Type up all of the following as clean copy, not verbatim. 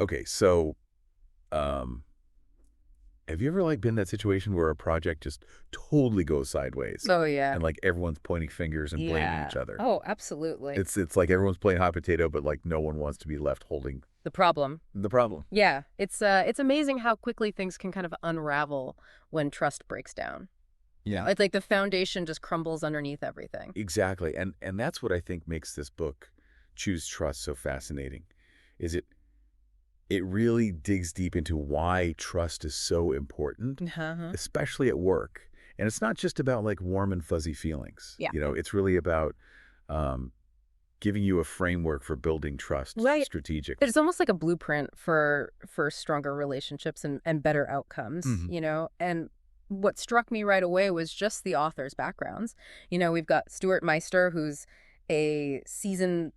Okay, so um, have you ever like been in that situation where a project just totally goes sideways Oh, yeah. and like everyone's pointing fingers and blaming Yeah. each other? Oh, absolutely. It's like everyone's playing hot potato, but like no one wants to be left holding The problem. the problem. Yeah. It's amazing how quickly things can kind of unravel when trust breaks down. Yeah. It's like the foundation just crumbles underneath everything. Exactly. And that's what I think makes this book, Choose Trust, so fascinating. Is it really digs deep into why trust is so important, Uh-huh. especially at work. And it's not just about like warm and fuzzy feelings. Yeah. It's really about um, giving you a framework for building trust Right. strategically. It's almost like a blueprint for stronger relationships and better outcomes, Hmm. And what struck me right away was just the authors' backgrounds. We've got Stuart Meister, who's a seasoned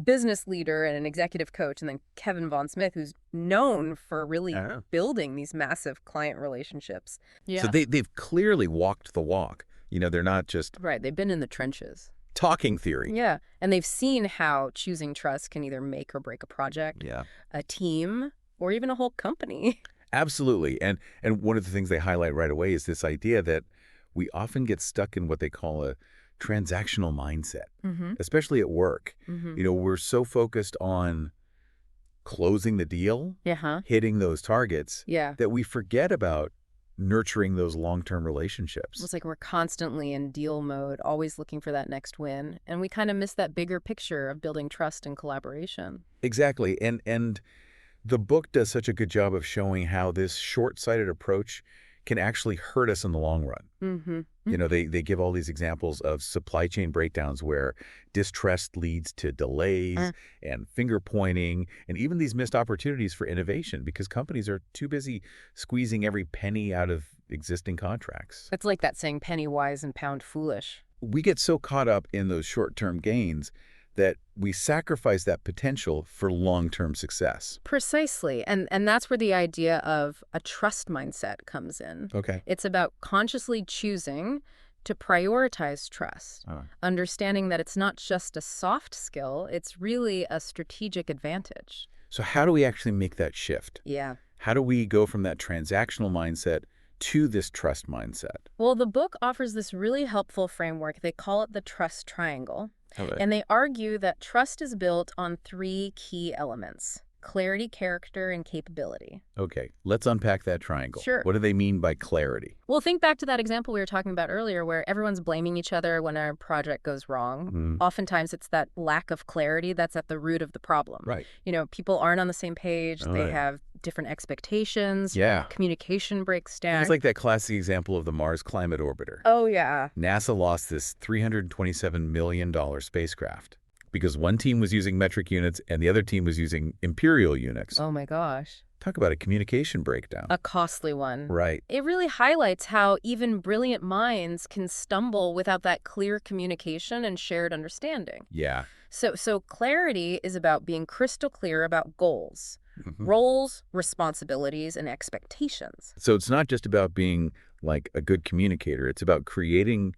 business leader and an executive coach, and then Kevin Von Smith, who's known for really Oh. building these massive client relationships. So Yeah. they've clearly walked the walk. They're not just Right. They've been in the trenches. talking theory. Yeah. And they've seen how choosing trust can either make or break a project, Yeah. a team, or even a whole company. Absolutely. And one of the things they highlight right away is this idea that we often get stuck in what they call a transactional mindset, Mm-hmm. especially at work. Mm-hmm. We're so focused on closing the deal, Yeah, huh? hitting those targets, Yeah. that we forget about nurturing those long-term relationships. It's like we're constantly in deal mode, always looking for that next win. And we kind of miss that bigger picture of building trust and collaboration. Exactly. And the book does such a good job of showing how this short-sighted approach can actually hurt us in the long run. Mm-hmm. They give all these examples of supply chain breakdowns where distrust leads to delays and finger pointing and even these missed opportunities for innovation because companies are too busy squeezing every penny out of existing contracts. It's like that saying, penny wise and pound foolish. We get so caught up in those short-term gains that we sacrifice that potential for long-term success. Precisely. And that's where the idea of a trust mindset comes in. Okay. It's about consciously choosing to prioritize trust, understanding that it's not just a soft skill, it's really a strategic advantage. So how do we actually make that shift? Yeah. How do we go from that transactional mindset to this trust mindset? Well, the book offers this really helpful framework. They call it the trust triangle. Okay. And they argue that trust is built on three key elements: clarity, character, and capability. Okay, let's unpack that triangle. Sure. What do they mean by clarity? Well, think back to that example we were talking about earlier where everyone's blaming each other when a project goes wrong. Oftentimes it's that lack of clarity that's at the root of the problem. Right. People aren't on the same page. Oh, They yeah. have different expectations. Yeah. Communication breaks down. It's like that classic example of the Mars Climate Orbiter. Oh, yeah. NASA lost this $327 million spacecraft because one team was using metric units and the other team was using imperial units. Oh, my gosh. Talk about a communication breakdown. A costly one. Right. It really highlights how even brilliant minds can stumble without that clear communication and shared understanding. Yeah. So clarity is about being crystal clear about goals, Mhm. roles, responsibilities, and expectations. So it's not just about being like a good communicator. It's about creating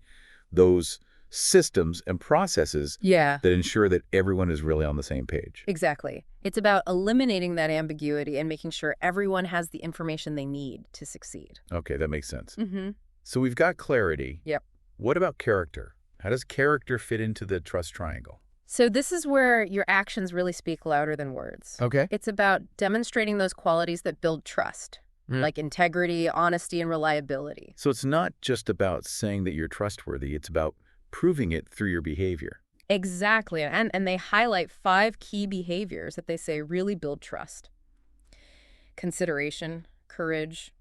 those systems and processes Yeah, that ensure that everyone is really on the same page. exactly. It's about eliminating that ambiguity and making sure everyone has the information they need to succeed. Okay, that makes sense. Mm-hmm. So we've got clarity. Yep. What about character? How does character fit into the trust triangle? So this is where your actions really speak louder than words. Okay. It's about demonstrating those qualities that build trust, like integrity, honesty, and reliability. So it's not just about saying that you're trustworthy. It's about proving it through your behavior. Exactly. And they highlight 5 key behaviors that they say really build trust: consideration, courage,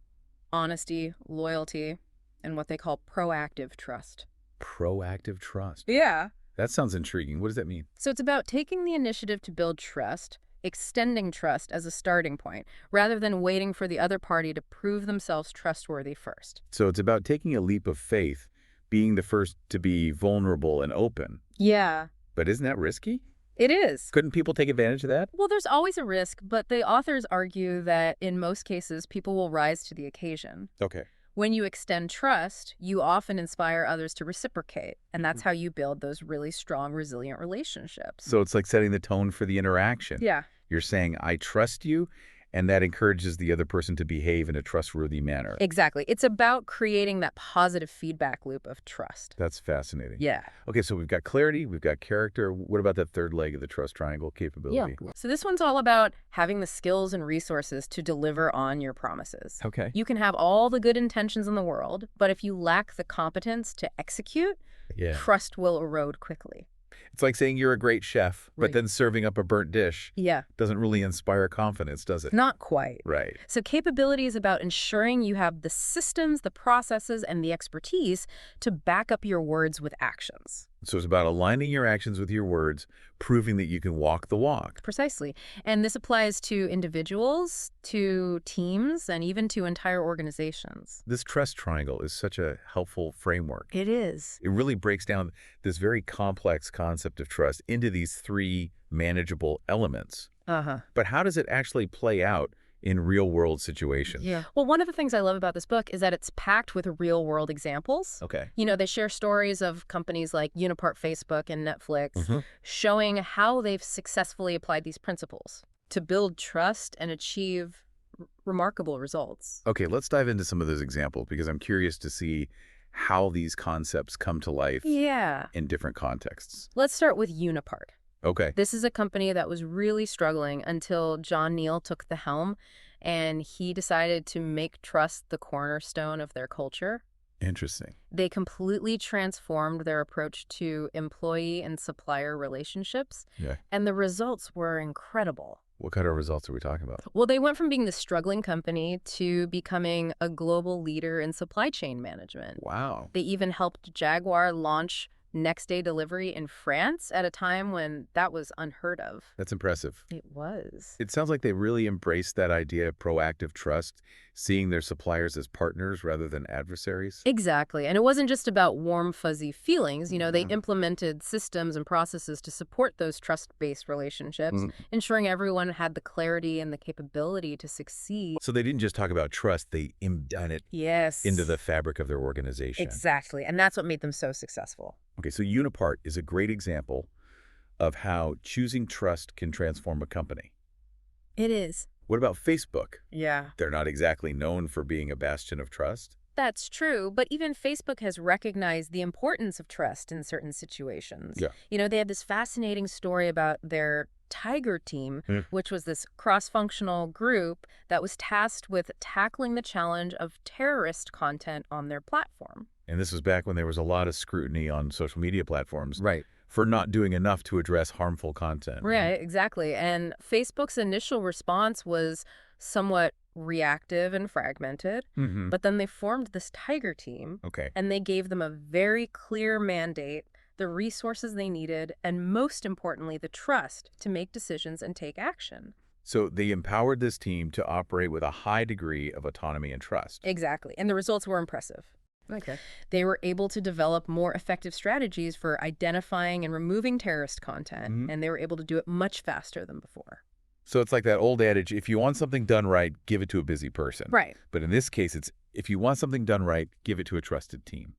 honesty, loyalty, and what they call proactive trust. Proactive trust. Yeah. That sounds intriguing. What does that mean? So it's about taking the initiative to build trust, extending trust as a starting point, rather than waiting for the other party to prove themselves trustworthy first. So it's about taking a leap of faith, being the first to be vulnerable and open. Yeah, But isn't that risky? it is. Couldn't people take advantage of that? Well, there's always a risk, but the authors argue that in most cases, people will rise to the occasion. Okay. When you extend trust, you often inspire others to reciprocate, and that's how you build those really strong, resilient relationships. So it's like setting the tone for the interaction. Yeah. You're saying, I trust you, and that encourages the other person to behave in a trustworthy manner. Exactly. It's about creating that positive feedback loop of trust. That's fascinating. Yeah. Okay, so we've got clarity, we've got character. What about that third leg of the trust triangle, Yeah. capability? So this one's all about having the skills and resources to deliver on your promises. Okay. You can have all the good intentions in the world, but if you lack the competence to execute, Yeah. trust will erode quickly. It's like saying you're a great chef, but Right. then serving up a burnt dish Yeah. doesn't really inspire confidence, does it? Not quite. Right. So capability is about ensuring you have the systems, the processes, and the expertise to back up your words with actions. So it's about aligning your actions with your words, proving that you can walk the walk. Precisely. And this applies to individuals, to teams, and even to entire organizations. This trust triangle is such a helpful framework. It is. It really breaks down this very complex concept of trust into these three manageable elements. Uh-huh. But how does it actually play out in real-world situations? Yeah. Well, one of the things I love about this book is that it's packed with real-world examples. Okay. You know, they share stories of companies like Unipart, Facebook, and Netflix, Mhm. showing how they've successfully applied these principles to build trust and achieve remarkable results. Okay, let's dive into some of those examples because I'm curious to see how these concepts come to life Yeah. in different contexts. Let's start with Unipart. Okay. This is a company that was really struggling until John Neal took the helm and he decided to make trust the cornerstone of their culture. Interesting. They completely transformed their approach to employee and supplier relationships, Yeah. and the results were incredible. What kind of results are we talking about? Well, they went from being this struggling company to becoming a global leader in supply chain management. Wow. They even helped Jaguar launch next-day delivery in France at a time when that was unheard of. That's impressive. It was. It sounds like they really embraced that idea of proactive trust, seeing their suppliers as partners rather than adversaries. Exactly. And it wasn't just about warm, fuzzy feelings. You know, they Mhm. implemented systems and processes to support those trust-based relationships, Mhm. ensuring everyone had the clarity and the capability to succeed. So they didn't just talk about trust, they embedded it Yes. into the fabric of their organization. Exactly. And that's what made them so successful. Okay, so Unipart is a great example of how choosing trust can transform a company. It is. What about Facebook? Yeah. They're not exactly known for being a bastion of trust. That's true, but even Facebook has recognized the importance of trust in certain situations. Yeah. You know, they have this fascinating story about their Tiger team, Mm. which was this cross-functional group that was tasked with tackling the challenge of terrorist content on their platform. And this was back when there was a lot of scrutiny on social media platforms Right. for not doing enough to address harmful content. Right, exactly. And Facebook's initial response was somewhat reactive and fragmented, Mm-hmm. but then they formed this Tiger team, Okay. and they gave them a very clear mandate, the resources they needed, and most importantly, the trust to make decisions and take action. So they empowered this team to operate with a high degree of autonomy and trust. Exactly. And the results were impressive. Okay. They were able to develop more effective strategies for identifying and removing terrorist content, Mhm. and they were able to do it much faster than before. So it's like that old adage, if you want something done right, give it to a busy person. Right. But in this case, it's if you want something done right, give it to a trusted team.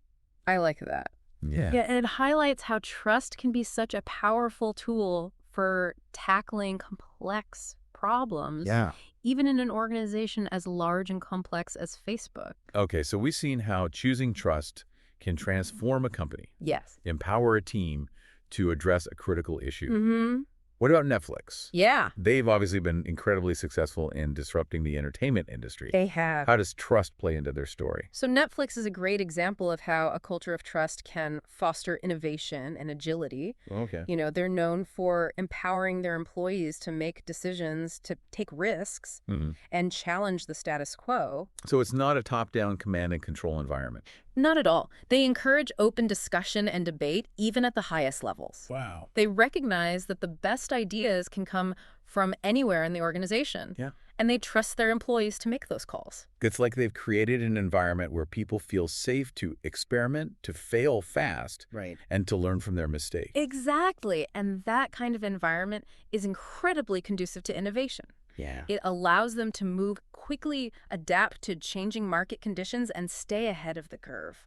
I like that. Yeah. Yeah, and it highlights how trust can be such a powerful tool for tackling complex problems, Yeah. even in an organization as large and complex as Facebook. Okay, so we've seen how choosing trust can transform a company, Yes. empower a team to address a critical issue. Mm-hmm. What about Netflix? Yeah. They've obviously been incredibly successful in disrupting the entertainment industry. They have. How does trust play into their story? So Netflix is a great example of how a culture of trust can foster innovation and agility. Okay. You know, they're known for empowering their employees to make decisions, to take risks, Mhm. and challenge the status quo. So it's not a top-down command and control environment. Not at all. They encourage open discussion and debate, even at the highest levels. Wow. They recognize that the best ideas can come from anywhere in the organization. Yeah. And they trust their employees to make those calls. It's like they've created an environment where people feel safe to experiment, to fail fast, Right. and to learn from their mistakes. Exactly. And that kind of environment is incredibly conducive to innovation. Yeah. It allows them to move quickly, adapt to changing market conditions, and stay ahead of the curve.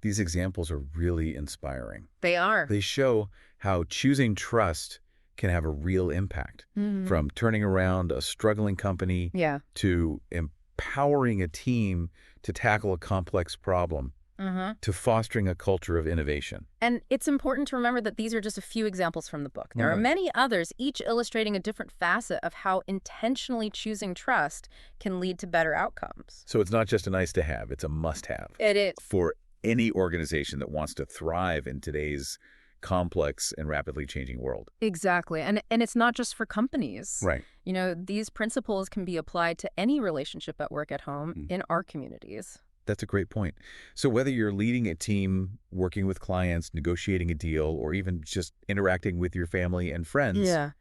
These examples are really inspiring. They are. They show how choosing trust can have a real impact, Mm. from turning around a struggling company Yeah. to empowering a team to tackle a complex problem Uh-huh. to fostering a culture of innovation. And it's important to remember that these are just a few examples from the book. There are Right. many others, each illustrating a different facet of how intentionally choosing trust can lead to better outcomes. So it's not just a nice to have, it's a must have It is. for any organization that wants to thrive in today's complex and rapidly changing world. Exactly. And it's not just for companies. Right. You know, these principles can be applied to any relationship at work, at home, Mm. in our communities. That's a great point. So whether you're leading a team, working with clients, negotiating a deal, or even just interacting with your family and friends, Yeah,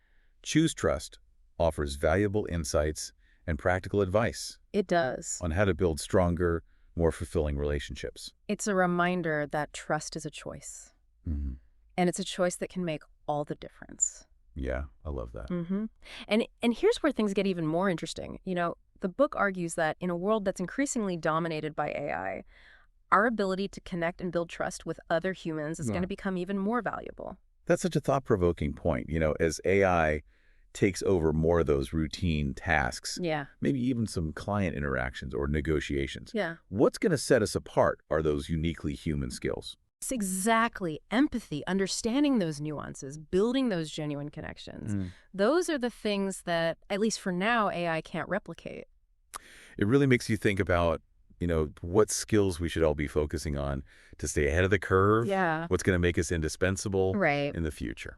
Choose Trust offers valuable insights and practical advice it does. on how to build stronger, more fulfilling relationships. It's a reminder that trust is a choice. Mhm. And it's a choice that can make all the difference. Yeah, I love that. Mm-hmm. And here's where things get even more interesting. You know, the book argues that in a world that's increasingly dominated by AI, our ability to connect and build trust with other humans is going Yeah. to become even more valuable. That's such a thought-provoking point. As AI takes over more of those routine tasks, Yeah. maybe even some client interactions or negotiations, Yeah. what's going to set us apart are those uniquely human skills. It's exactly empathy, understanding those nuances, building those genuine connections. Mm. Those are the things that, at least for now, AI can't replicate. It really makes you think about, what skills we should all be focusing on to stay ahead of the curve, Yeah. what's going to make us indispensable Right. in the future.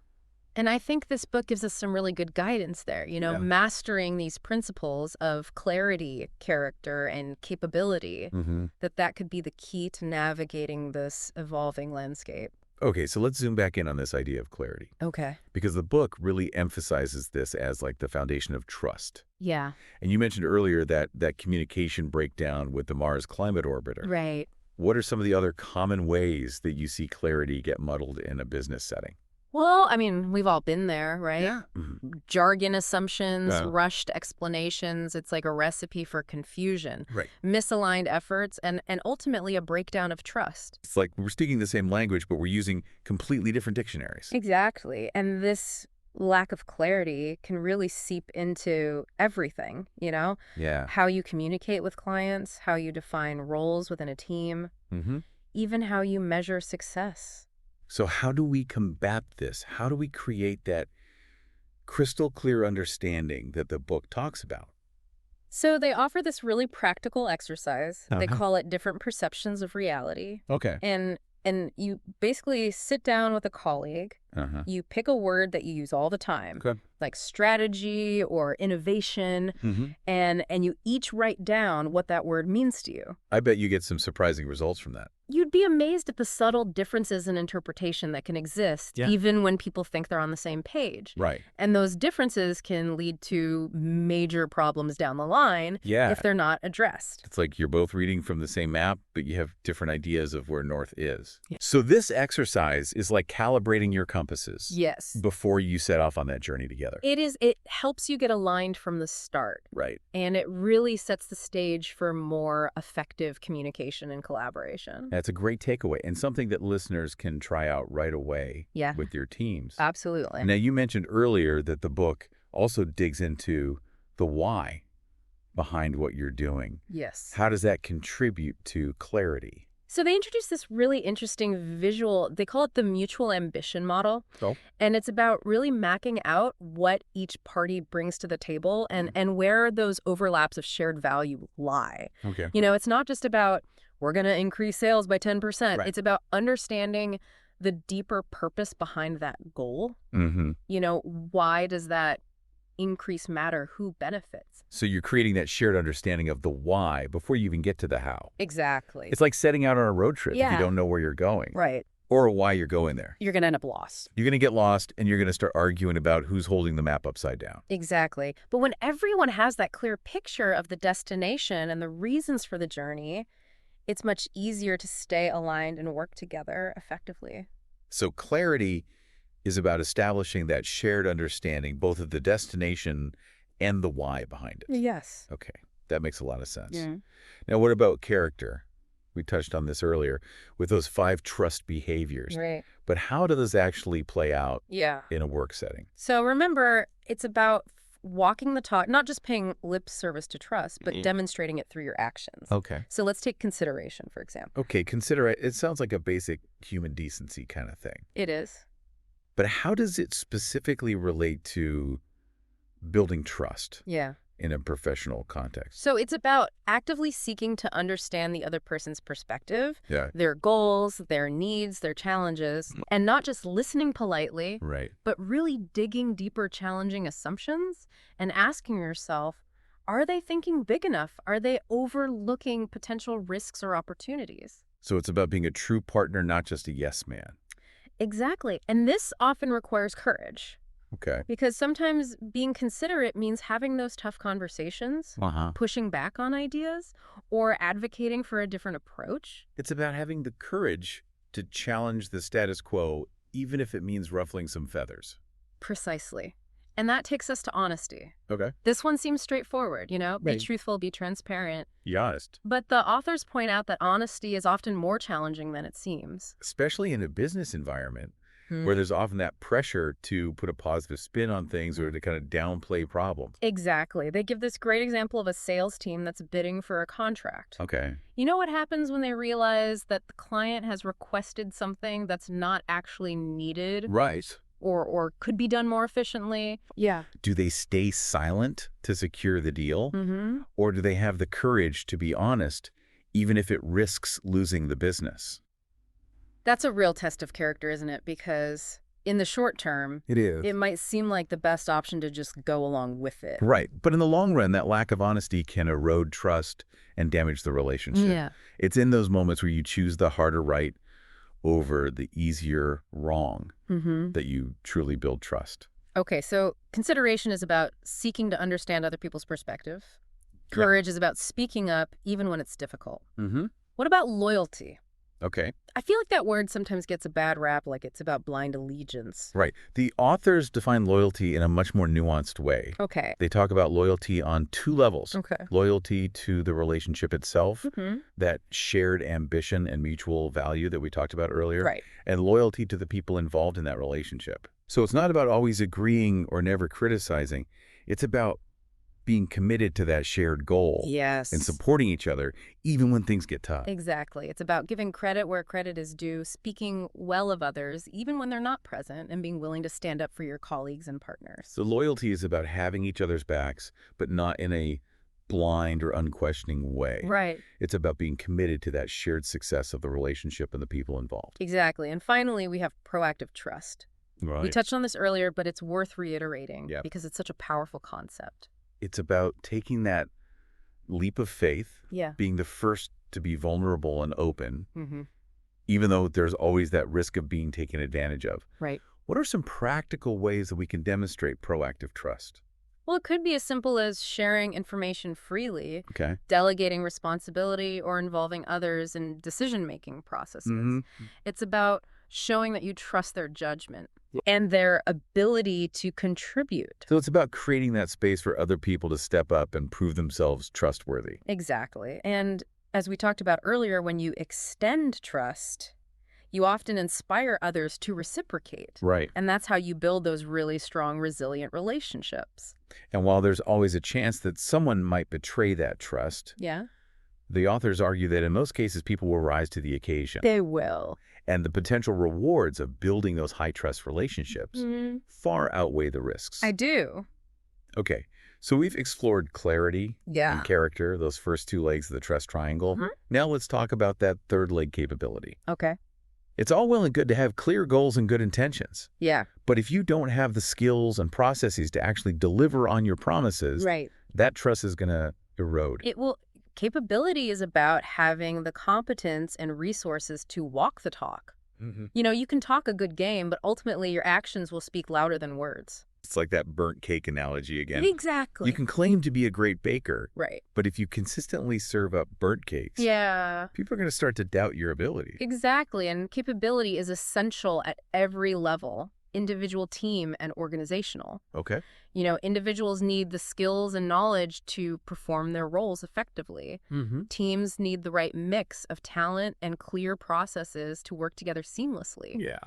And I think this book gives us some really good guidance there, Yeah. mastering these principles of clarity, character, and capability, Mm-hmm. that could be the key to navigating this evolving landscape. Okay, so let's zoom back in on this idea of clarity, Okay. because the book really emphasizes this as like the foundation of trust. Yeah. And you mentioned earlier that communication breakdown with the Mars Climate Orbiter. Right. What are some of the other common ways that you see clarity get muddled in a business setting? Well, I mean, we've all been there, right? Mhm. Jargon assumptions, Yeah. rushed explanations. It's like a recipe for confusion, Right. misaligned efforts, and ultimately a breakdown of trust. It's like we're speaking the same language, but we're using completely different dictionaries. Exactly. And this lack of clarity can really seep into everything, Yeah. how you communicate with clients, how you define roles within a team, Mm-hmm. even how you measure success. So how do we combat this? How do we create that crystal clear understanding that the book talks about? So they offer this really practical exercise. They Uh-huh. call it different perceptions of reality. Okay. And you basically sit down with a colleague. Uh-huh. You pick a word that you use all the time, Okay. like strategy or innovation, Mm-hmm. and you each write down what that word means to you. I bet you get some surprising results from that. You'd be amazed at the subtle differences in interpretation that can exist, Yeah. even when people think they're on the same page. Right. And those differences can lead to major problems down the line Yeah. if they're not addressed. It's like you're both reading from the same map, but you have different ideas of where north is. Yeah. So this exercise is like calibrating your compasses Yes. before you set off on that journey together. It helps you get aligned from the start, Right. and it really sets the stage for more effective communication and collaboration. That's a great takeaway and something that listeners can try out right away Yeah, with your teams. absolutely. Now, you mentioned earlier that the book also digs into the why behind what you're doing. Yes. How does that contribute to clarity? So they introduced this really interesting visual, they call it the mutual ambition model. Oh. And it's about really mapping out what each party brings to the table and where those overlaps of shared value lie. Okay. It's not just about, we're going to increase sales by 10%. Right. It's about understanding the deeper purpose behind that goal. Mm-hmm. Why does that increase matter? Who benefits? So you're creating that shared understanding of the why before you even get to the how. Exactly. It's like setting out on a road trip if Yeah. you don't know where you're going Right. or why you're going there. You're going to end up lost. You're going to get lost and you're going to start arguing about who's holding the map upside down. Exactly. But when everyone has that clear picture of the destination and the reasons for the journey, it's much easier to stay aligned and work together effectively. So clarity is about establishing that shared understanding, both of the destination and the why behind it. Yes. Okay, that makes a lot of sense. Yeah. Now, what about character? We touched on this earlier with those 5 trust behaviors. Right. But how do those actually play out Yeah. in a work setting? So remember, it's about walking the talk, not just paying lip service to trust, but demonstrating it through your actions. Okay. So let's take consideration, for example. Okay, consider it. It sounds like a basic human decency kind of thing. It is. But how does it specifically relate to building trust Yeah. in a professional context? So it's about actively seeking to understand the other person's perspective, Yeah. their goals, their needs, their challenges, and not just listening politely, Right. but really digging deeper, challenging assumptions and asking yourself, are they thinking big enough? Are they overlooking potential risks or opportunities? So it's about being a true partner, not just a yes man. Exactly. And this often requires courage. Okay. Because sometimes being considerate means having those tough conversations, pushing back on ideas, or advocating for a different approach. It's about having the courage to challenge the status quo, even if it means ruffling some feathers. Precisely. And that takes us to honesty. Okay. This one seems straightforward, be Right. truthful, be transparent. Be honest. But the authors point out that honesty is often more challenging than it seems. Especially in a business environment where there's often that pressure to put a positive spin on things or to kind of downplay problems. Exactly. They give this great example of a sales team that's bidding for a contract. Okay. You know what happens when they realize that the client has requested something that's not actually needed Right. or could be done more efficiently? Yeah. Do they stay silent to secure the deal? Mm-hmm. Or do they have the courage to be honest, even if it risks losing the business? That's a real test of character, isn't it? Because in the short term, It is. it might seem like the best option to just go along with it. Right. But in the long run, that lack of honesty can erode trust and damage the relationship. Yeah. It's in those moments where you choose the harder right over the easier wrong that you truly build trust. Okay, so consideration is about seeking to understand other people's perspective. Courage is about speaking up even when it's difficult. What about loyalty? Okay. I feel like that word sometimes gets a bad rap, like it's about blind allegiance. Right. The authors define loyalty in a much more nuanced way. Okay. They talk about loyalty on 2 levels. Okay. Loyalty to the relationship itself, that shared ambition and mutual value that we talked about earlier, Right. and loyalty to the people involved in that relationship. So it's not about always agreeing or never criticizing. It's about being committed to that shared goal Yes. and supporting each other, even when things get tough. Exactly. It's about giving credit where credit is due, speaking well of others, even when they're not present, and being willing to stand up for your colleagues and partners. So loyalty is about having each other's backs, but not in a blind or unquestioning way. Right. It's about being committed to that shared success of the relationship and the people involved. Exactly. And finally, we have proactive trust. Right. We touched on this earlier, but it's worth reiterating Yep. because it's such a powerful concept. It's about taking that leap of faith, Yeah. being the first to be vulnerable and open, Mm-hmm. even though there's always that risk of being taken advantage of. Right. What are some practical ways that we can demonstrate proactive trust? Well, it could be as simple as sharing information freely, Okay. delegating responsibility, or involving others in decision-making processes. It's about showing that you trust their judgment and their ability to contribute. So it's about creating that space for other people to step up and prove themselves trustworthy. Exactly. And as we talked about earlier, when you extend trust, you often inspire others to reciprocate. Right. And that's how you build those really strong, resilient relationships. And while there's always a chance that someone might betray that trust, Yeah? the authors argue that in most cases, people will rise to the occasion. They will. And the potential rewards of building those high-trust relationships far outweigh the risks. I do. Okay, so we've explored clarity Yeah. and character, those first 2 legs of the trust triangle. Now let's talk about that third leg, capability. Okay. It's all well and good to have clear goals and good intentions. Yeah. But if you don't have the skills and processes to actually deliver on your promises, Right. that trust is going to erode. It will. Capability is about having the competence and resources to walk the talk. You know, you can talk a good game, but ultimately your actions will speak louder than words. It's like that burnt cake analogy again. Exactly. You can claim to be a great baker, Right. but if you consistently serve up burnt cakes, Yeah. people are going to start to doubt your ability. Exactly. And capability is essential at every level. individual, team, and organizational. Okay. Individuals need the skills and knowledge to perform their roles effectively. Mm-hmm. Teams need the right mix of talent and clear processes to work together seamlessly. Yeah.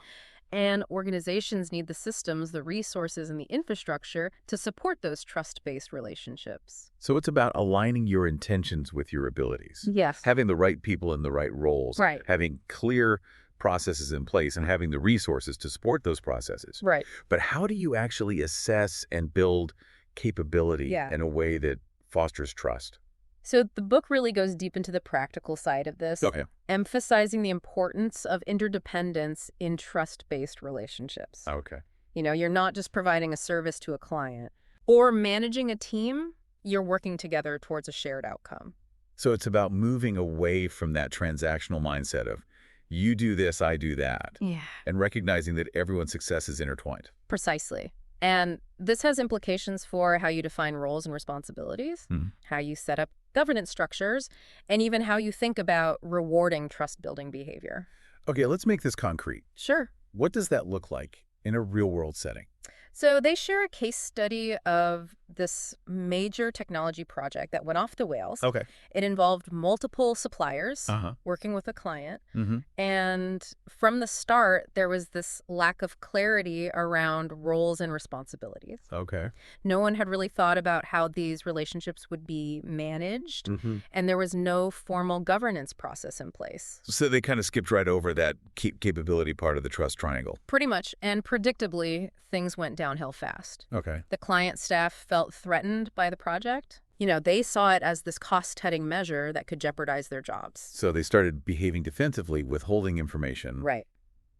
And organizations need the systems, the resources, and the infrastructure to support those trust-based relationships. So it's about aligning your intentions with your abilities. Yes. Having the right people in the right roles. Right. Having clear processes in place and having the resources to support those processes. Right. But how do you actually assess and build capability in a way that fosters trust? So the book really goes deep into the practical side of this, Okay. emphasizing the importance of interdependence in trust-based relationships. Okay. You're not just providing a service to a client or managing a team, you're working together towards a shared outcome. So it's about moving away from that transactional mindset of you do this, I do that, Yeah. and recognizing that everyone's success is intertwined. Precisely. And this has implications for how you define roles and responsibilities, how you set up governance structures, and even how you think about rewarding trust-building behavior. Okay, let's make this concrete. Sure. What does that look like in a real-world setting? So they share a case study of this major technology project that went off the rails. Okay. It involved multiple suppliers Uh-huh. working with a client. Mm-hmm. And from the start, there was this lack of clarity around roles and responsibilities. Okay. No one had really thought about how these relationships would be managed, Mm-hmm. and there was no formal governance process in place. So they kind of skipped right over that capability part of the trust triangle. Pretty much, and predictably, things went downhill fast. Okay. The client staff felt threatened by the project. They saw it as this cost-cutting measure that could jeopardize their jobs. So they started behaving defensively, withholding information, Right.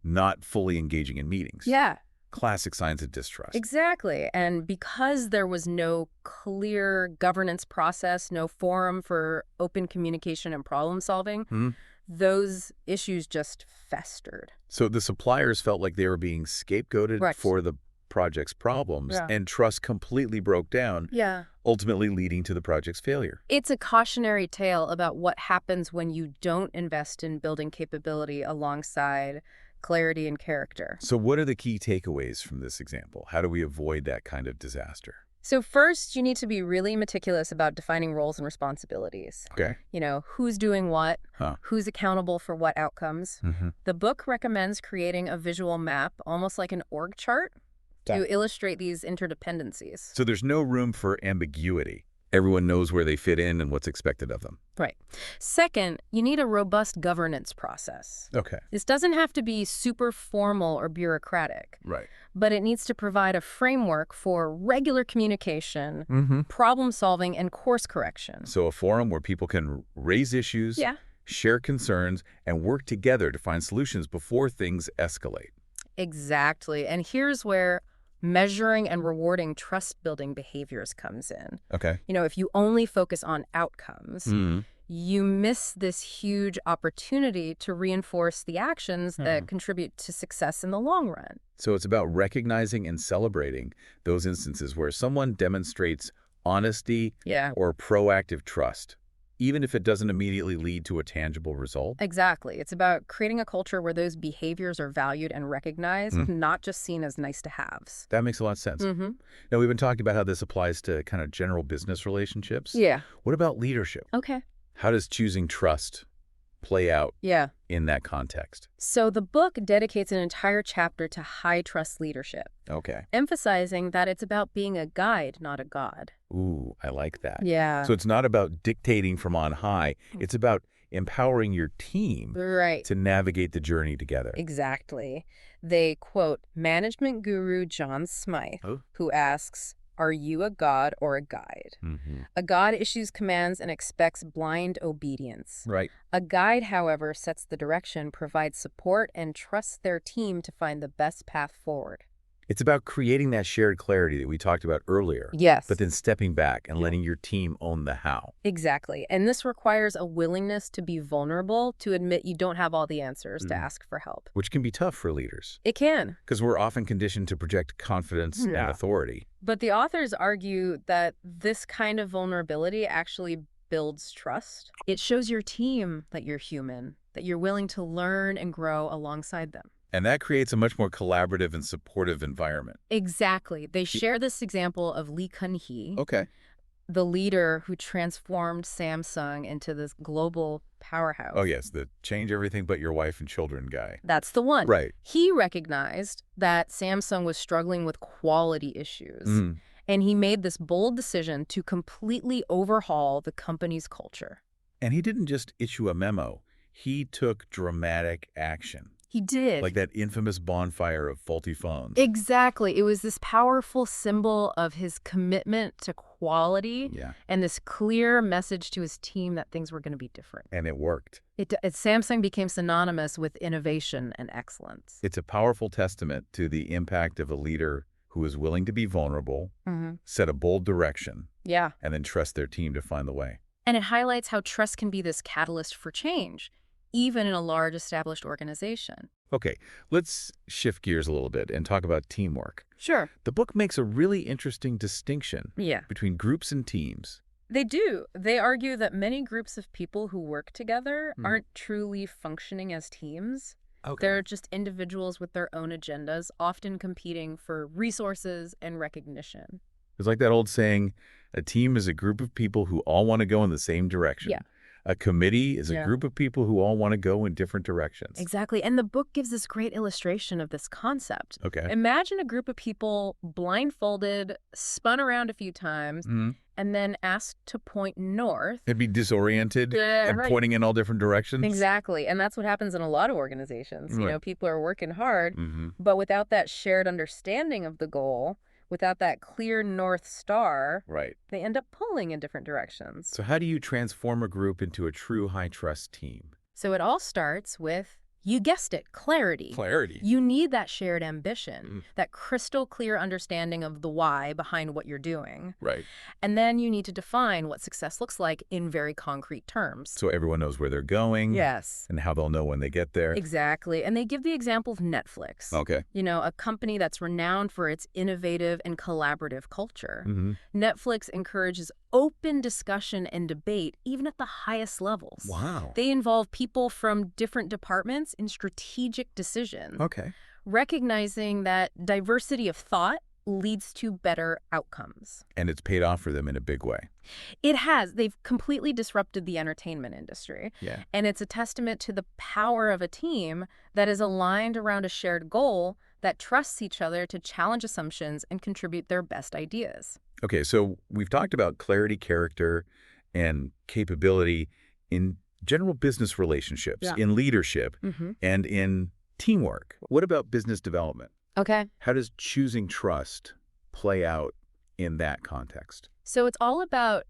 not fully engaging in meetings. Yeah, Classic signs of distrust. exactly. And because there was no clear governance process, no forum for open communication and problem solving, those issues just festered. So the suppliers felt like they were being scapegoated Right. for the project's problems, Yeah. and trust completely broke down, Yeah. ultimately leading to the project's failure. It's a cautionary tale about what happens when you don't invest in building capability alongside clarity and character. So what are the key takeaways from this example? How do we avoid that kind of disaster? So first, you need to be really meticulous about defining roles and responsibilities. Okay. Who's doing what, Huh. who's accountable for what outcomes. Mm-hmm. The book recommends creating a visual map, almost like an org chart, Yeah. to illustrate these interdependencies. So there's no room for ambiguity. Everyone knows where they fit in and what's expected of them. Right. Second, you need a robust governance process. Okay. This doesn't have to be super formal or bureaucratic, Right. but it needs to provide a framework for regular communication, Mm-hmm. problem solving, and course correction. So a forum where people can raise issues, Yeah. share concerns, and work together to find solutions before things escalate. Exactly. And here's where measuring and rewarding trust-building behaviors comes in. Okay. If you only focus on outcomes, Mm-hmm. you miss this huge opportunity to reinforce the actions that contribute to success in the long run. So it's about recognizing and celebrating those instances where someone demonstrates honesty Yeah. or proactive trust, even if it doesn't immediately lead to a tangible result. Exactly. It's about creating a culture where those behaviors are valued and recognized, not just seen as nice-to-haves. That makes a lot of sense. Mm-hmm. Now, we've been talking about how this applies to kind of general business relationships. Yeah. What about leadership? Okay. How does choosing trust play out Yeah. in that context? So the book dedicates an entire chapter to high-trust leadership, Okay. emphasizing that it's about being a guide, not a god. Ooh, I like that. Yeah. So it's not about dictating from on high. It's about empowering your team Right. to navigate the journey together. Exactly. They quote management guru John Smythe, Oh. who asks, "Are you a god or a guide?" Mm-hmm. A god issues commands and expects blind obedience. Right. A guide, however, sets the direction, provides support, and trusts their team to find the best path forward. It's about creating that shared clarity that we talked about earlier, Yes. but then stepping back and letting your team own the how. Exactly. And this requires a willingness to be vulnerable, to admit you don't have all the answers, to ask for help. Which can be tough for leaders It can. because we're often conditioned to project confidence and authority. But the authors argue that this kind of vulnerability actually builds trust. It shows your team that you're human, that you're willing to learn and grow alongside them. And that creates a much more collaborative and supportive environment. Exactly. They He- share this example of Lee Kun-hee, Okay. the leader who transformed Samsung into this global Oh, powerhouse. yes, the change everything but your wife and children guy. That's the one. Right. He recognized that Samsung was struggling with quality issues, Mm. and he made this bold decision to completely overhaul the company's culture. And he didn't just issue a memo. He took dramatic action, He did. like that infamous bonfire of faulty phones. Exactly. It was this powerful symbol of his commitment to quality Yeah, and this clear message to his team that things were going to be different. and it worked. Samsung became synonymous with innovation and excellence. It's a powerful testament to the impact of a leader who is willing to be vulnerable, set a bold direction, Yeah. and then trust their team to find the way. And it highlights how trust can be this catalyst for change, even in a large established organization. Okay, let's shift gears a little bit and talk about teamwork. Sure. The book makes a really interesting distinction Yeah. between groups and teams. They do. They argue that many groups of people who work together Hmm. aren't truly functioning as teams. Okay. They're just individuals with their own agendas, often competing for resources and recognition. It's like that old saying, a team is a group of people who all want to go in the same direction. Yeah. A committee is a Yeah. group of people who all want to go in different directions. Exactly. And the book gives this great illustration of this concept. Okay. Imagine a group of people blindfolded, spun around a few times, and then asked to point north. They'd be disoriented Yeah, and right. pointing in all different directions. Exactly. And that's what happens in a lot of organizations. You Right. know, people are working hard, Mm-hmm. but without that shared understanding of the goal, without that clear North Star, Right. they end up pulling in different directions. So how do you transform a group into a true high-trust team? So it all starts with, you guessed it, clarity. Clarity. You need that shared ambition, that crystal clear understanding of the why behind what you're doing. Right. And then you need to define what success looks like in very concrete terms. So everyone knows where they're going. Yes. And how they'll know when they get there. Exactly. And they give the example of Netflix. Okay. You know, a company that's renowned for its innovative and collaborative culture. Mm-hmm. Netflix encourages open discussion and debate, even at the highest levels. Wow. They involve people from different departments in strategic decisions, Okay. recognizing that diversity of thought leads to better outcomes. And it's paid off for them in a big way. It has. They've completely disrupted the entertainment industry. Yeah. And it's a testament to the power of a team that is aligned around a shared goal that trusts each other to challenge assumptions and contribute their best ideas. Okay, so we've talked about clarity, character, and capability in general business relationships, Yeah. in leadership, and in teamwork. What about business development? Okay. How does choosing trust play out in that context? So it's all about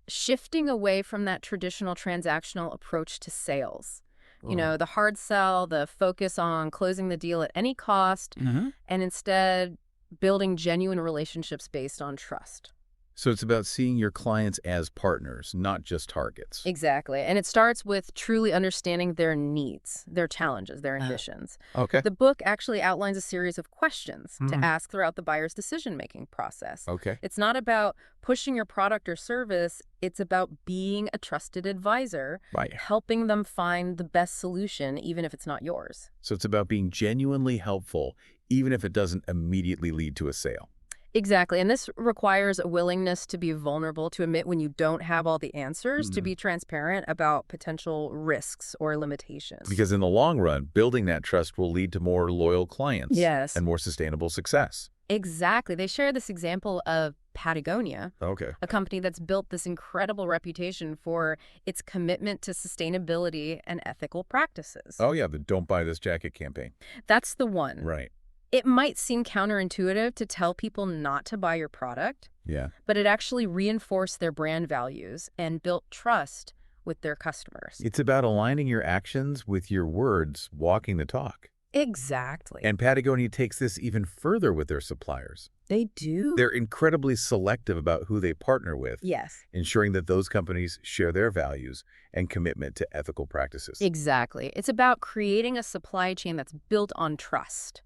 shifting away from that traditional transactional approach to sales. You know, the hard sell, the focus on closing the deal at any cost, and instead building genuine relationships based on trust. So it's about seeing your clients as partners, not just targets. Exactly. And it starts with truly understanding their needs, their challenges, their ambitions. Okay. The book actually outlines a series of questions to ask throughout the buyer's decision-making process. Okay. It's not about pushing your product or service. It's about being a trusted advisor, Right. helping them find the best solution, even if it's not yours. So it's about being genuinely helpful, even if it doesn't immediately lead to a sale. Exactly. And this requires a willingness to be vulnerable, to admit when you don't have all the answers, to be transparent about potential risks or limitations. Because in the long run, building that trust will lead to more loyal clients. Yes. And more sustainable success. Exactly. They share this example of Patagonia, Okay. a company that's built this incredible reputation for its commitment to sustainability and ethical practices. Oh, yeah, the Don't Buy This Jacket campaign. That's the one. Right. It might seem counterintuitive to tell people not to buy your product, Yeah. but it actually reinforced their brand values and built trust with their customers. It's about aligning your actions with your words, walking the talk. Exactly. And Patagonia takes this even further with their suppliers. They do? They're incredibly selective about who they partner with, Yes. ensuring that those companies share their values and commitment to ethical practices. Exactly. It's about creating a supply chain that's built on trust,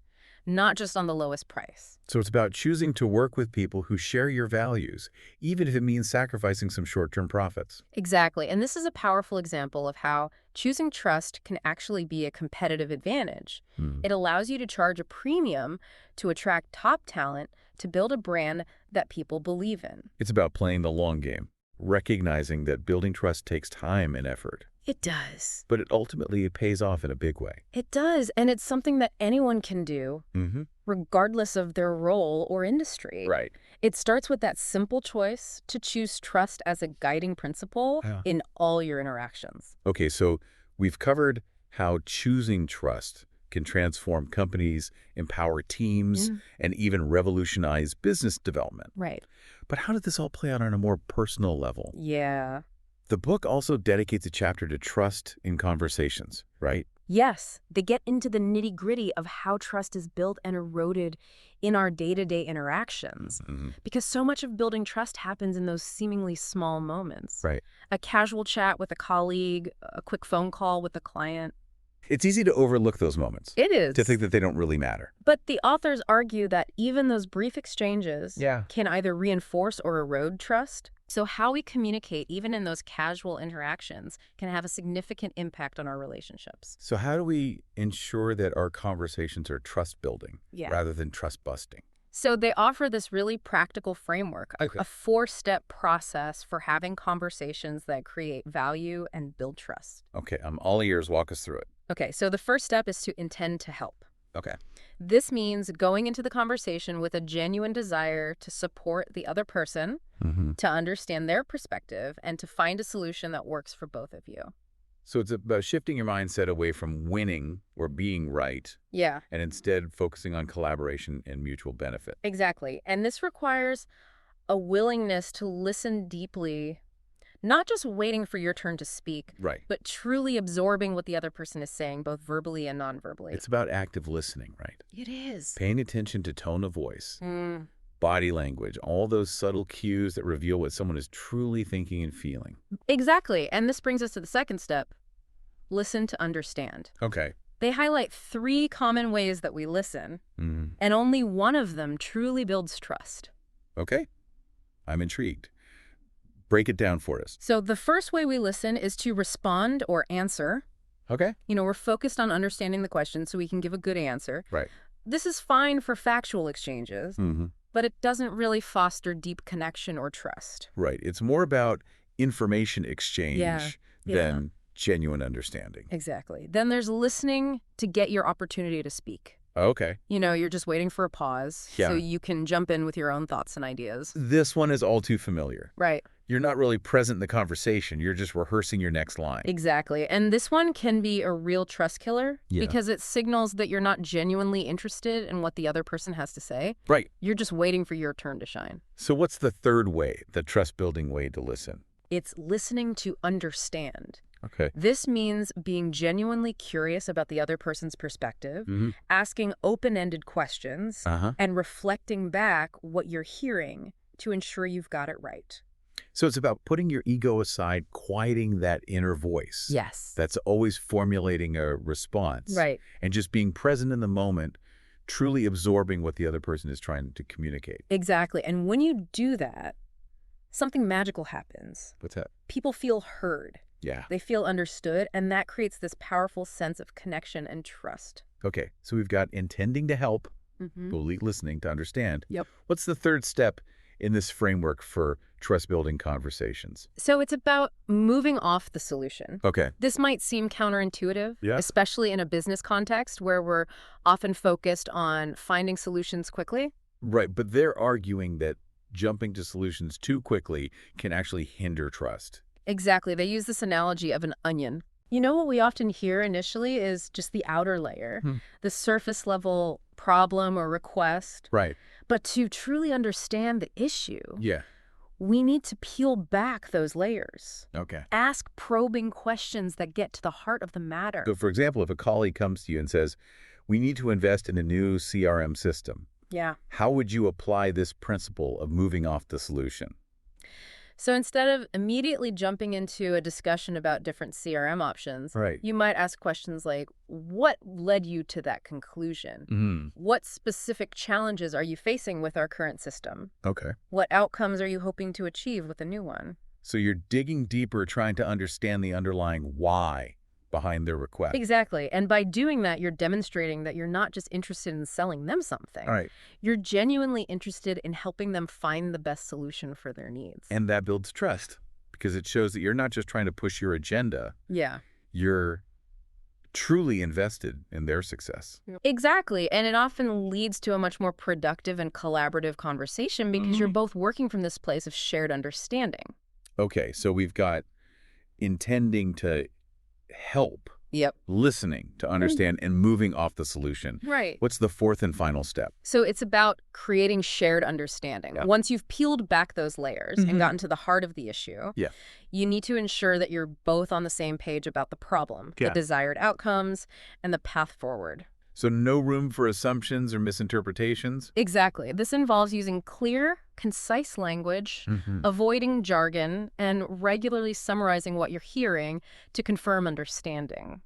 not just on the lowest price. So it's about choosing to work with people who share your values, even if it means sacrificing some short-term profits. Exactly. And this is a powerful example of how choosing trust can actually be a competitive advantage. Hmm. It allows you to charge a premium to attract top talent to build a brand that people believe in. It's about playing the long game, recognizing that building trust takes time and effort, It does. but it ultimately pays off in a big way. It does. And it's something that anyone can do, Mm-hmm. regardless of their role or industry. Right. It starts with that simple choice to choose trust as a guiding principle Yeah. in all your interactions. Okay, so we've covered how choosing trust can transform companies, empower teams, and even revolutionize business development. Right. But how did this all play out on a more personal level? Yeah. The book also dedicates a chapter to trust in conversations, right? Yes, they get into the nitty-gritty of how trust is built and eroded in our day-to-day interactions. Mm-hmm. Because so much of building trust happens in those seemingly small moments. Right. A casual chat with a colleague, a quick phone call with a client. It's easy to overlook those moments, It is. to think that they don't really matter. But the authors argue that even those brief exchanges Yeah. can either reinforce or erode trust. So how we communicate, even in those casual interactions, can have a significant impact on our relationships. So how do we ensure that our conversations are trust-building rather than trust-busting? So they offer this really practical framework, Okay. a 4-step process for having conversations that create value and build trust. Okay, I'm all ears. Walk us through it. Okay, so the first step is to intend to help. Okay. This means going into the conversation with a genuine desire to support the other person, Mm-hmm. to understand their perspective, and to find a solution that works for both of you. So it's about shifting your mindset away from winning or being right Yeah, and instead focusing on collaboration and mutual benefit. exactly. And this requires a willingness to listen deeply, not just waiting for your turn to speak, Right. but truly absorbing what the other person is saying, both verbally and non-verbally. It's about active listening, right? It is. Paying attention to tone of voice, Mm, body language, all those subtle cues that reveal what someone is truly thinking and feeling. exactly. And this brings us to the second step. Listen to understand. Okay. They highlight 3 common ways that we listen, Mm. and only one of them truly builds trust. Okay. I'm intrigued. Break it down for us. So the first way we listen is to respond or answer. Okay. We're focused on understanding the question so we can give a good answer. Right. This is fine for factual exchanges, Mm-hmm. but it doesn't really foster deep connection or trust. Right. It's more about information exchange Yeah. than genuine understanding. Exactly. Then there's listening to get your opportunity to speak. Okay. You're just waiting for a pause Yeah. so you can jump in with your own thoughts and ideas. This one is all too familiar. Right. You're not really present in the conversation. You're just rehearsing your next line. Exactly. And this one can be a real trust killer Yeah. because it signals that you're not genuinely interested in what the other person has to say. Right. You're just waiting for your turn to shine. So what's the third way, the trust-building way to listen? It's listening to understand. Okay. This means being genuinely curious about the other person's perspective, Mm-hmm. asking open-ended questions, Uh-huh. and reflecting back what you're hearing to ensure you've got it right. So it's about putting your ego aside, quieting that inner voice. Yes. That's always formulating a response. Right. And just being present in the moment, truly absorbing what the other person is trying to communicate. Exactly. And when you do that, something magical happens. What's that? People feel heard. Yeah. They feel understood, and that creates this powerful sense of connection and trust. Okay. So we've got intending to help, Mm-hmm. fully listening to understand. Yep. What's the third step in this framework for trust-building conversations? So it's about moving off the solution. Okay. This might seem counterintuitive, Yeah. especially in a business context where we're often focused on finding solutions quickly. Right. But they're arguing that jumping to solutions too quickly can actually hinder trust. Exactly. They use this analogy of an onion. What we often hear initially is just the outer layer, the surface level problem or request. Right. But to truly understand the issue, Yeah. we need to peel back those layers. Okay. Ask probing questions that get to the heart of the matter. So, for example, if a colleague comes to you and says, we need to invest in a new CRM system, Yeah. how would you apply this principle of moving off the solution? So instead of immediately jumping into a discussion about different CRM options, Right. you might ask questions like, what led you to that conclusion? Mm. What specific challenges are you facing with our current system? Okay. What outcomes are you hoping to achieve with a new one? So you're digging deeper, trying to understand the underlying why behind their request. Exactly. And by doing that, you're demonstrating that you're not just interested in selling them something. All right. You're genuinely interested in helping them find the best solution for their needs. And that builds trust because it shows that you're not just trying to push your agenda. Yeah. You're truly invested in their success. Exactly. And it often leads to a much more productive and collaborative conversation because you're both working from this place of shared understanding. Okay, so we've got intending to help, Yep. listening to understand, and moving off the solution. Right. What's the fourth and final step? So it's about creating shared understanding. Yeah. Once you've peeled back those layers and gotten to the heart of the issue, Yeah. you need to ensure that you're both on the same page about the problem, Yeah. the desired outcomes, and the path forward. So no room for assumptions or misinterpretations? Exactly. This involves using clear, concise language, avoiding jargon, and regularly summarizing what you're hearing to confirm understanding.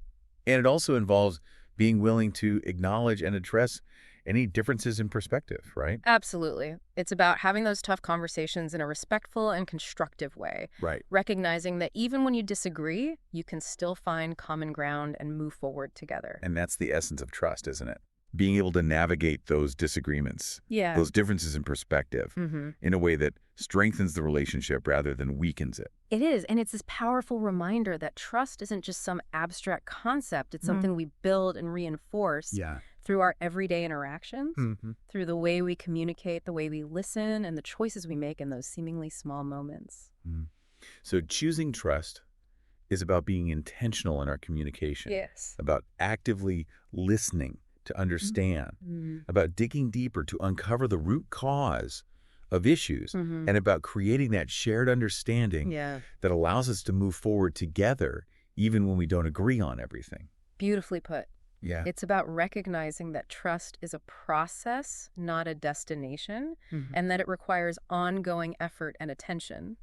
And it also involves being willing to acknowledge and address any differences in perspective, right? Absolutely. It's about having those tough conversations in a respectful and constructive way, Right. recognizing that even when you disagree, you can still find common ground and move forward together. And that's the essence of trust, isn't it? Being able to navigate those disagreements, Yeah. those differences in perspective, in a way that strengthens the relationship rather than weakens it. It is, and it's this powerful reminder that trust isn't just some abstract concept. It's something we build and reinforce through our everyday interactions, through the way we communicate, the way we listen, and the choices we make in those seemingly small moments. So choosing trust is about being intentional in our communication, Yes. about actively listening to understand, about digging deeper to uncover the root cause of issues, and about creating that shared understanding Yeah. that allows us to move forward together even when we don't agree on everything. Beautifully put. Yeah. It's about recognizing that trust is a process, not a destination, and that it requires ongoing effort and attention.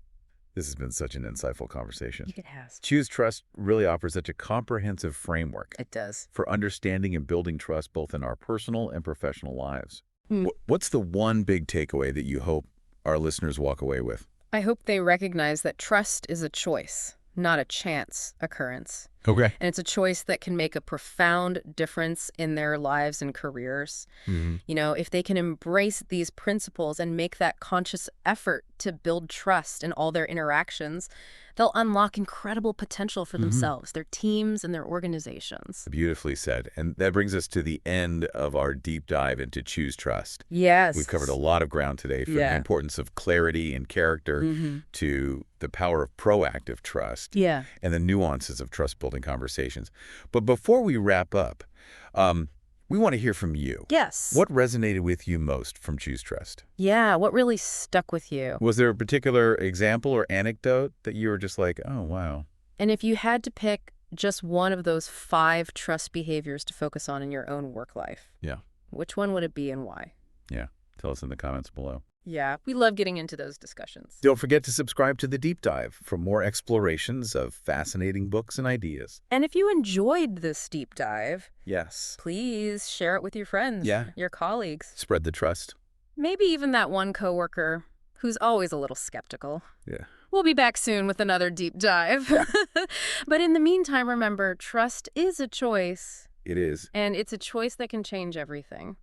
This has been such an insightful conversation. It has. Choose Trust really offers such a comprehensive framework It does. for understanding and building trust both in our personal and professional lives. Mm. What's the one big takeaway that you hope our listeners walk away with? I hope they recognize that trust is a choice, not a chance occurrence. Okay. And it's a choice that can make a profound difference in their lives and careers. You know, if they can embrace these principles and make that conscious effort to build trust in all their interactions, they'll unlock incredible potential for themselves, their teams, and their organizations. Beautifully said. And that brings us to the end of our deep dive into Choose Trust. Yes. We've covered a lot of ground today, from the importance of clarity and character to the power of proactive trust Yeah. and the nuances of trust-building conversations. But before we wrap up, we want to hear from you. Yes. What resonated with you most from Choose Trust? Yeah, what really stuck with you? Was there a particular example or anecdote that you were just like, oh, wow? And if you had to pick just one of those 5 trust behaviors to focus on in your own work life, which one would it be and why? Yeah. Tell us in the comments below. Yeah, we love getting into those discussions. Don't forget to subscribe to The Deep Dive for more explorations of fascinating books and ideas. And if you enjoyed this deep dive, Yes. please share it with your friends, your colleagues, Spread the trust. maybe even that one coworker who's always a little skeptical. Yeah. We'll be back soon with another deep dive. But in the meantime, remember, trust is a choice. It is. And it's a choice that can change everything.